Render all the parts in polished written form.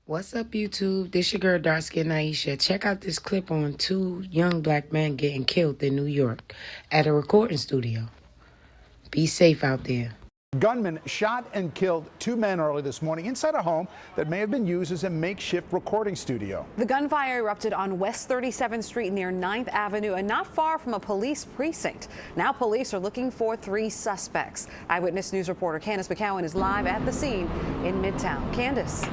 What's up, YouTube? This your girl, Dark Skin Aisha. Check out this clip on two young black men getting killed in New York at a recording studio. Be safe out there. Gunmen shot and killed two men early this morning inside a home that may have been used as a makeshift recording studio. The gunfire erupted on West 37th Street near 9th Avenue and not far from a police precinct. Now police are looking for 3 suspects. Eyewitness News reporter Candace McCowan is live at the scene in Midtown. Candace.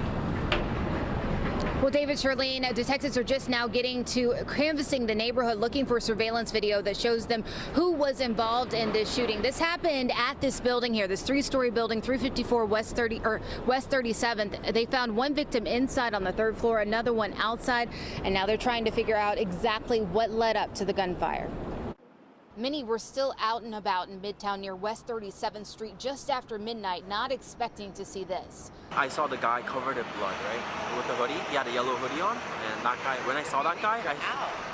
Well, David, Charlene, detectives are just now getting to canvassing the neighborhood, looking for surveillance video that shows them who was involved in this shooting. This happened at this building here, this 3-story building, 354 West 37th. They found one victim inside on the 3rd floor, another one outside, and now they're trying to figure out exactly what led up to the gunfire. Many were still out and about in Midtown near West 37th Street just after midnight, not expecting to see this. I saw the guy covered in blood, right? With the hoodie. He had a yellow hoodie on. And that guy, when I saw that guy,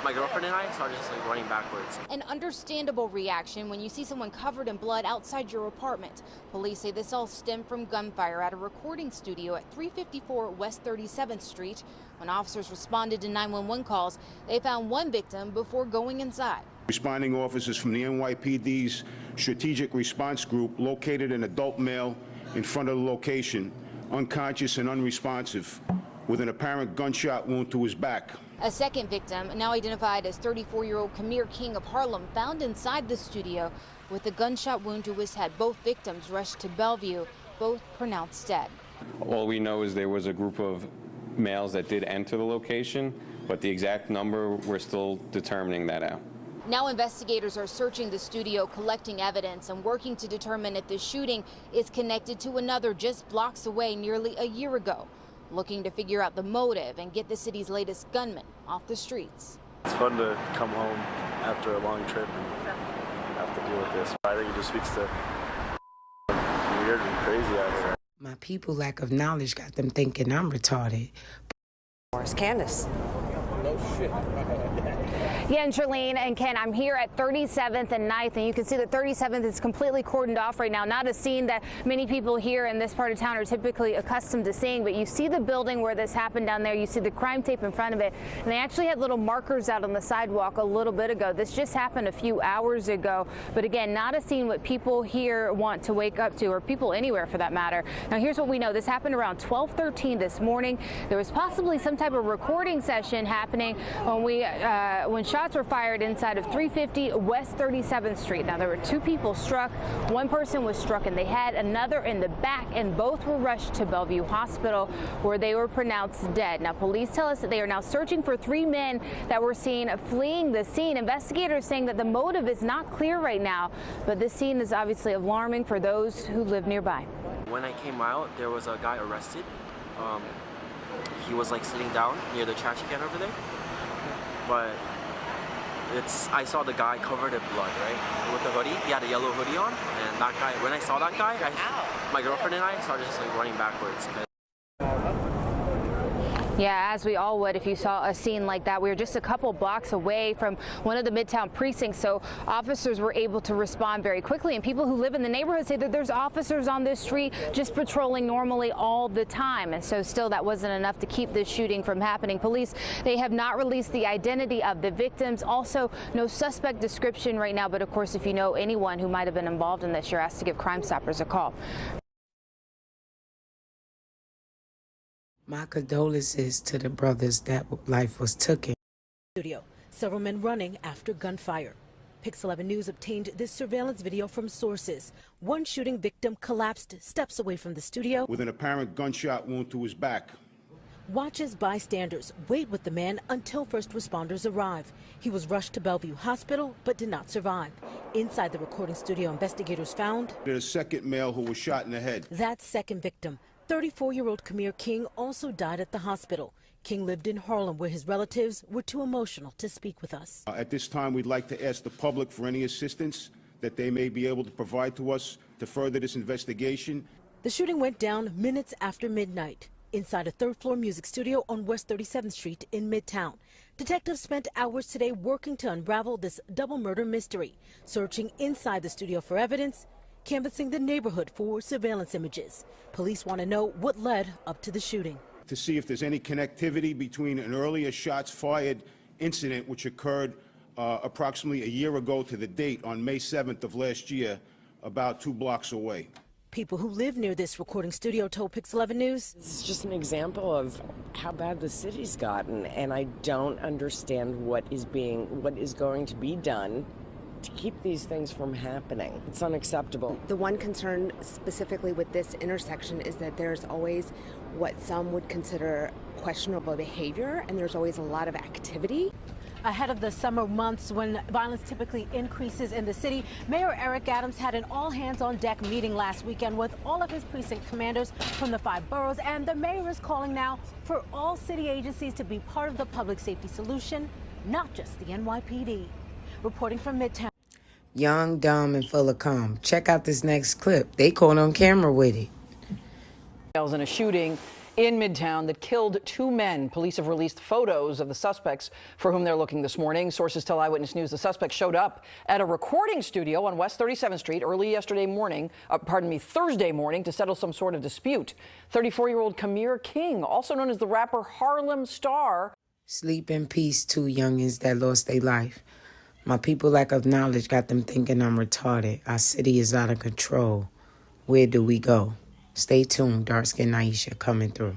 my girlfriend and I started just like running backwards. An understandable reaction when you see someone covered in blood outside your apartment. Police say this all stemmed from gunfire at a recording studio at 354 West 37th Street. When officers responded to 911 calls, they found one victim before going inside. Responding officers from the NYPD's Strategic Response Group located an adult male in front of the location, unconscious and unresponsive, with an apparent gunshot wound to his back. A second victim, now identified as 34-year-old Kamir King of Harlem, found inside the studio with a gunshot wound to his head. Both victims rushed to Bellevue, both pronounced dead. All we know is there was a group of males that did enter the location, but the exact number, we're still determining that out. Now investigators are searching the studio, collecting evidence and working to determine if the shooting is connected to another just blocks away nearly a year ago. Looking to figure out the motive and get the city's latest gunman off the streets. It's fun to come home after a long trip and have to deal with this. I think it just speaks to weird and crazy out here. My people lack of knowledge got them thinking I'm retarded. Candace. No shit. Yeah, and Charlene and Ken, I'm here at 37th and 9th, and you can see that 37th is completely cordoned off right now. Not a scene that many people here in this part of town are typically accustomed to seeing, but you see the building where this happened down there. You see the crime tape in front of it, and they actually had little markers out on the sidewalk a little bit ago. This just happened a few hours ago, but again, not a scene what people here want to wake up to, or people anywhere for that matter. Now, here's what we know. This happened around 12:13 this morning. There was possibly some type of recording session happening when shots were fired inside of 350 West 37th Street. Now, there were 2 people struck. One person was struck in the head, another in the back, and both were rushed to Bellevue Hospital where they were pronounced dead. Now, police tell us that they are now searching for 3 men that were seen fleeing the scene. Investigators saying that the motive is not clear right now, but this scene is obviously alarming for those who live nearby. When I came out, there was a guy arrested. He was like sitting down near the trash can over there. But I saw the guy covered in blood, right? With the hoodie. He had a yellow hoodie on. And that guy, when I saw that guy, my girlfriend and I started just like running backwards. Yeah, as we all would if you saw a scene like that. We were just a couple blocks away from one of the Midtown precincts, so officers were able to respond very quickly. And people who live in the neighborhood say that there's officers on this street just patrolling normally all the time. And so still that wasn't enough to keep this shooting from happening. Police, they have not released the identity of the victims. Also, no suspect description right now. But of course, if you know anyone who might have been involved in this, you're asked to give Crime Stoppers a call. My condolences to the brothers that life was taken. Studio. Several men running after gunfire. Pix 11 News obtained this surveillance video from sources. One shooting victim collapsed steps away from the studio With an apparent gunshot wound to his back. Watch as bystanders wait with the man until first responders arrive. He was rushed to Bellevue Hospital but did not survive. Inside the recording studio, investigators found There's a second male who was shot in the head. that second victim. 34-year-old Kamir King also died at the hospital. King lived in Harlem, where his relatives were too emotional to speak with us. At this time, we'd like to ask the public for any assistance that they may be able to provide to us to further this investigation. The shooting went down minutes after midnight inside a 3rd-floor music studio on West 37th Street in Midtown. Detectives spent hours today working to unravel this double murder mystery, searching inside the studio for evidence, canvassing the neighborhood for surveillance images. Police want to know what led up to the shooting. to see if there's any connectivity between an earlier shots fired incident which occurred approximately a year ago to the date on May 7th of last year, about 2 blocks away. People who live near this recording studio told Pix 11 News. It's just an example of how bad the city's gotten, and I don't understand what is going to be done to keep these things from happening. It's unacceptable. The one concern specifically with this intersection is that there's always what some would consider questionable behavior, and there's always a lot of activity. Ahead of the summer months when violence typically increases in the city, Mayor Eric Adams had an all-hands-on-deck meeting last weekend with all of his precinct commanders from the 5 boroughs, and the mayor is calling now for all city agencies to be part of the public safety solution, not just the NYPD. Reporting from Midtown. Young, dumb, and full of calm. Check out this next clip. They caught on camera with it. In a shooting in Midtown that killed 2 men. Police have released photos of the suspects for whom they're looking this morning. Sources tell Eyewitness News the suspects showed up at a recording studio on West 37th Street early Thursday morning to settle some sort of dispute. 34-year-old Kamir King, also known as the rapper Harlem Star. Sleep in peace, 2 youngins that lost their life. My people lack of knowledge got them thinking I'm retarded. Our city is out of control. Where do we go? Stay tuned. Dark Skin Aisha coming through.